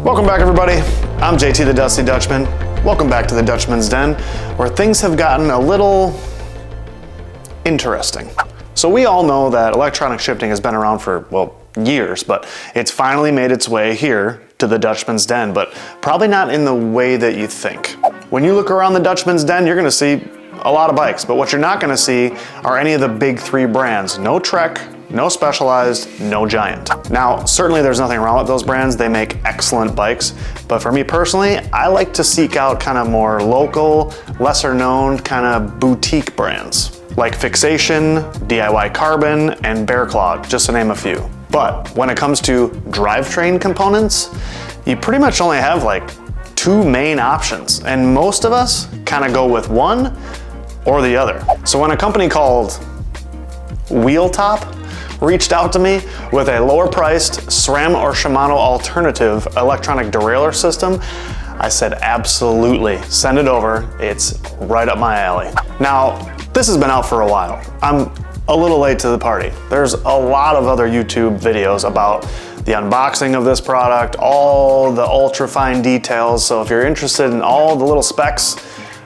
Welcome back, everybody. I'm JT the Dusty Dutchman. Welcome back to the Dutchman's Den, where things have gotten a little interesting. So we all know that electronic shifting has been around for, well, years, but it's finally made its way here to the Dutchman's Den, but probably not in the way that you think. When you look around the Dutchman's Den, you're gonna see a lot of bikes, but what you're not gonna see are any of the big three brands. No Trek, no Specialized, no Giant. Now, certainly there's nothing wrong with those brands. They make excellent bikes, but for me personally, I like to seek out kind of more local, lesser known, kind of boutique brands, like Fixation, DIY Carbon, and Bear Claw, just to name a few. But when it comes to drivetrain components, you pretty much only have like two main options, and most of us kind of go with one or the other. So when a company called Wheeltop reached out to me with a lower priced SRAM or Shimano alternative electronic derailleur system, I said absolutely, send it over, it's right up my alley. Now, this has been out for a while. I'm a little late to the party. There's a lot of other YouTube videos about the unboxing of this product, all the ultra fine details, so if you're interested in all the little specs,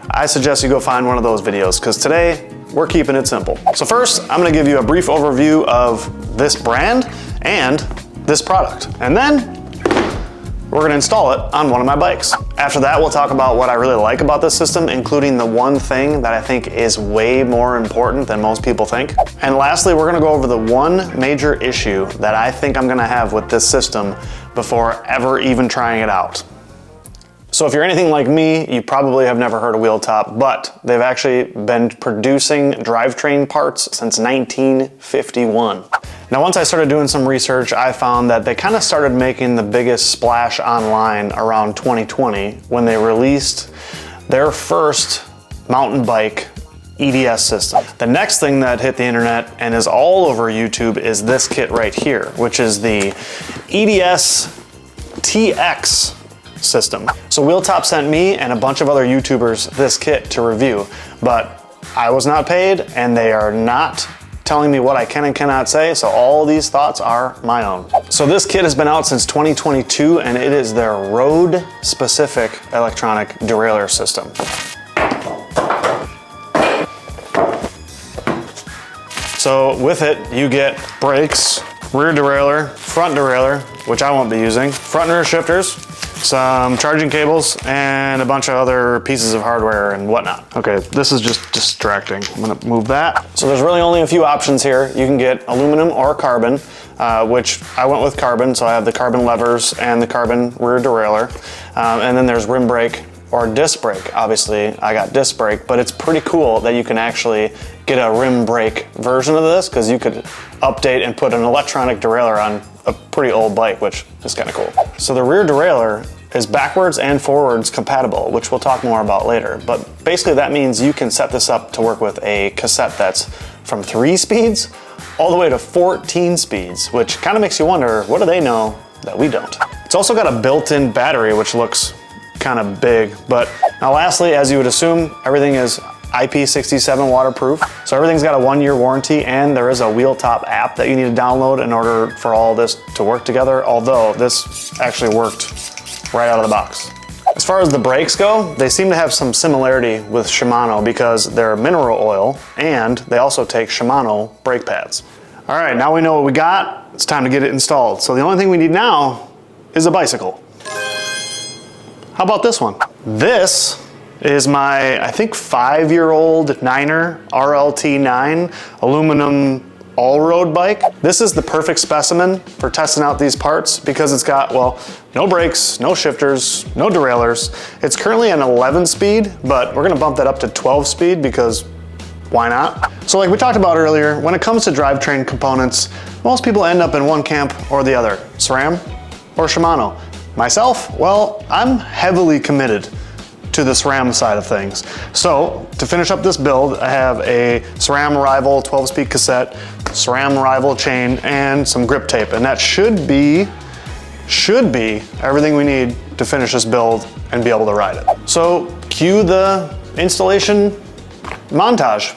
I suggest you go find one of those videos, because today, we're keeping it simple. So first, I'm gonna give you a brief overview of this brand and this product. And then, we're gonna install it on one of my bikes. After that, we'll talk about what I really like about this system, including the one thing that I think is way more important than most people think. And lastly, we're gonna go over the one major issue that I think I'm gonna have with this system before ever even trying it out. So if you're anything like me, you probably have never heard of Wheeltop, but they've actually been producing drivetrain parts since 1951. Now, once I started doing some research, I found that they kind of started making the biggest splash online around 2020 when they released their first mountain bike EDS system. The next thing that hit the internet and is all over YouTube is this kit right here, which is the EDS TX system. So Wheeltop sent me and a bunch of other YouTubers this kit to review, but I was not paid and they are not telling me what I can and cannot say, so all these thoughts are my own. So this kit has been out since 2022 and it is their road specific electronic derailleur system. So with it, you get brakes, rear derailleur, front derailleur, which I won't be using, front and rear shifters, some charging cables, and a bunch of other pieces of hardware and whatnot. Okay, this is just distracting. I'm gonna move that. So there's really only a few options here. You can get aluminum or carbon, which I went with carbon, so I have the carbon levers and the carbon rear derailleur. And then there's rim brake or disc brake. Obviously, I got disc brake, but it's pretty cool that you can actually get a rim brake version of this, because you could update and put an electronic derailleur on a pretty old bike, which is kind of cool. So the rear derailleur is backwards and forwards compatible, which we'll talk more about later. But basically that means you can set this up to work with a cassette that's from 3 speeds all the way to 14 speeds, which kind of makes you wonder, what do they know that we don't? It's also got a built-in battery, which looks kind of big. But now lastly, as you would assume, everything is IP67 waterproof. So everything's got a 1-year warranty, and there is a Wheeltop app that you need to download in order for all this to work together, although this actually worked right out of the box. As far as the brakes go, they seem to have some similarity with Shimano because they're mineral oil and they also take Shimano brake pads. All right, now we know what we got. It's time to get it installed. So the only thing we need now is a bicycle. How about this one? This is my, I think, 5-year-old Niner RLT9 aluminum all-road bike. This is the perfect specimen for testing out these parts because it's got, well, no brakes, no shifters, no derailleurs. It's currently an 11 speed, but we're gonna bump that up to 12 speed because why not? So like we talked about earlier, when it comes to drivetrain components, most people end up in one camp or the other, SRAM or Shimano. Myself, well, I'm heavily committed to the SRAM side of things. So to finish up this build, I have a SRAM Rival 12-speed cassette, SRAM Rival chain, and some grip tape. And that should be everything we need to finish this build and be able to ride it. So cue the installation montage,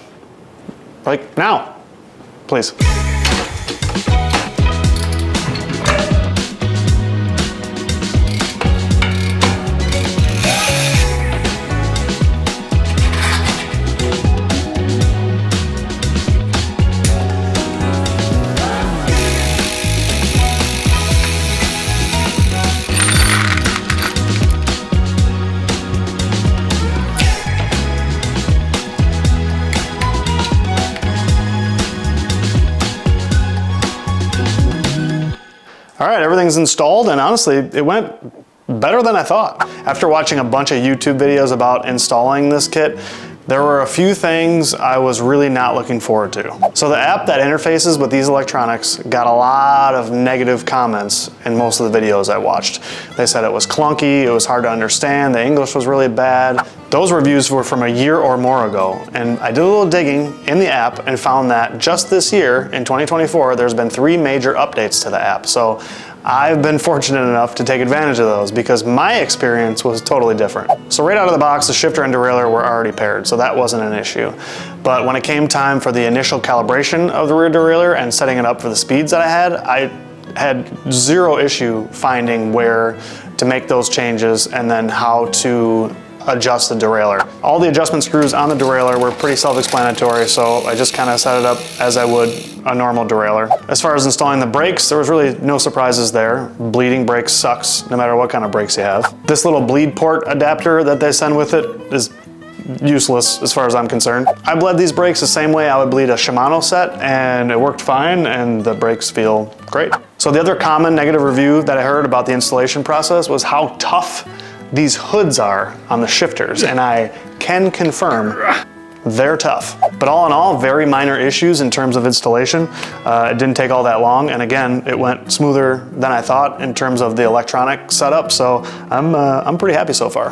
like now, please. All right, everything's installed, and honestly, it went better than I thought. After watching a bunch of YouTube videos about installing this kit, there were a few things I was really not looking forward to. So the app that interfaces with these electronics got a lot of negative comments in most of the videos I watched. They said it was clunky, it was hard to understand, the English was really bad. Those reviews were from a year or more ago, and I did a little digging in the app and found that just this year, in 2024, there's been 3 major updates to the app. So I've been fortunate enough to take advantage of those because my experience was totally different. So right out of the box, the shifter and derailleur were already paired, so that wasn't an issue. But when it came time for the initial calibration of the rear derailleur and setting it up for the speeds that I had zero issue finding where to make those changes and then how to adjust the derailleur. All the adjustment screws on the derailleur were pretty self-explanatory, so I just kind of set it up as I would a normal derailleur. As far as installing the brakes, there was really no surprises there. Bleeding brakes sucks, no matter what kind of brakes you have. This little bleed port adapter that they send with it is useless as far as I'm concerned. I bled these brakes the same way I would bleed a Shimano set, and it worked fine, and the brakes feel great. So the other common negative review that I heard about the installation process was how tough these hoods are on the shifters, and I can confirm they're tough. But all in all, very minor issues in terms of installation. It didn't take all that long, and again, it went smoother than I thought in terms of the electronic setup, so I'm pretty happy so far.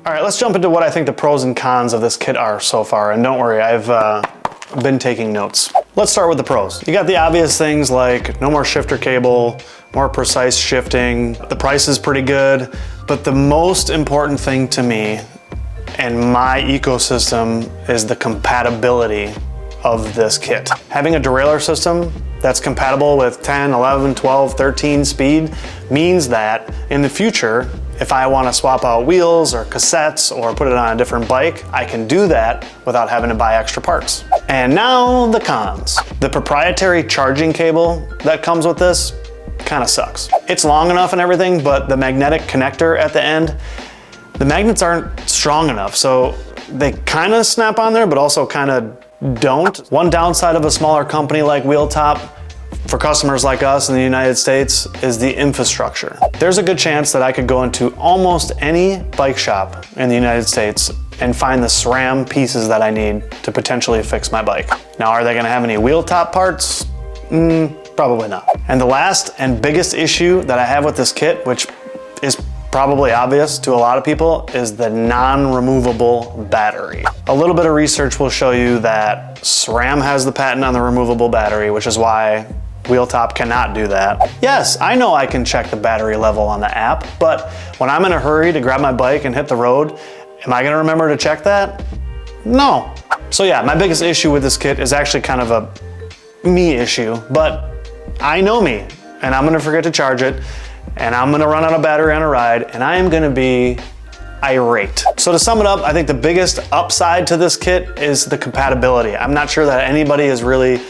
All right, let's jump into what I think the pros and cons of this kit are so far, and don't worry, I've been taking notes. Let's start with the pros. You got the obvious things like no more shifter cable, more precise shifting, the price is pretty good, but the most important thing to me and my ecosystem is the compatibility of this kit. Having a derailleur system that's compatible with 10, 11, 12, 13 speed means that in the future, if I want to swap out wheels or cassettes or put it on a different bike, I can do that without having to buy extra parts. And now the cons. The proprietary charging cable that comes with this kind of sucks. It's long enough and everything, but the magnetic connector at the end, the magnets aren't strong enough, so they kind of snap on there, but also kind of don't. One downside of a smaller company like Wheeltop for customers like us in the United States is the infrastructure. There's a good chance that I could go into almost any bike shop in the United States and find the Sram pieces that I need to potentially fix my bike. Now, are they gonna have any Wheeltop parts? Probably not. And the last and biggest issue that I have with this kit, which is probably obvious to a lot of people, is the non-removable battery. A little bit of research will show you that SRAM has the patent on the removable battery, which is why Wheeltop cannot do that. Yes, I know I can check the battery level on the app, but when I'm in a hurry to grab my bike and hit the road, am I gonna remember to check that? No. So yeah, my biggest issue with this kit is actually kind of a me issue, but I know me, and I'm gonna forget to charge it, and I'm gonna run out of battery on a ride, and I am gonna be irate. So to sum it up, I think the biggest upside to this kit is the compatibility. I'm not sure that anybody has really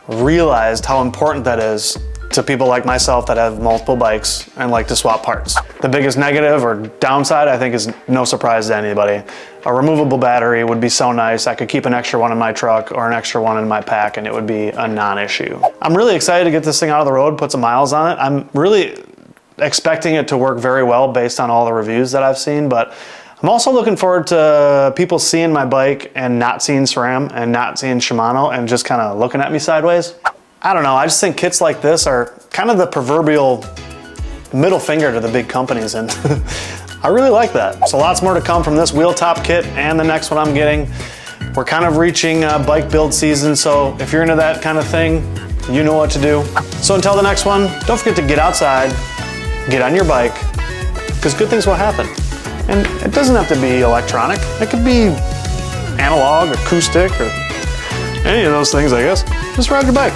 realized how important that is to people like myself that have multiple bikes and like to swap parts. The biggest negative or downside, I think, is no surprise to anybody. A removable battery would be so nice. I could keep an extra one in my truck or an extra one in my pack and it would be a non-issue. I'm really excited to get this thing out of the road, put some miles on it. I'm really expecting it to work very well based on all the reviews that I've seen, but I'm also looking forward to people seeing my bike and not seeing SRAM and not seeing Shimano and just kind of looking at me sideways. I don't know, I just think kits like this are kind of the proverbial middle finger to the big companies, and I really like that. So lots more to come from this Wheeltop kit and the next one I'm getting. We're kind of reaching bike build season, so if you're into that kind of thing, you know what to do. So until the next one, don't forget to get outside, get on your bike, because good things will happen. And it doesn't have to be electronic. It could be analog, acoustic, or any of those things, I guess. Just ride your bike.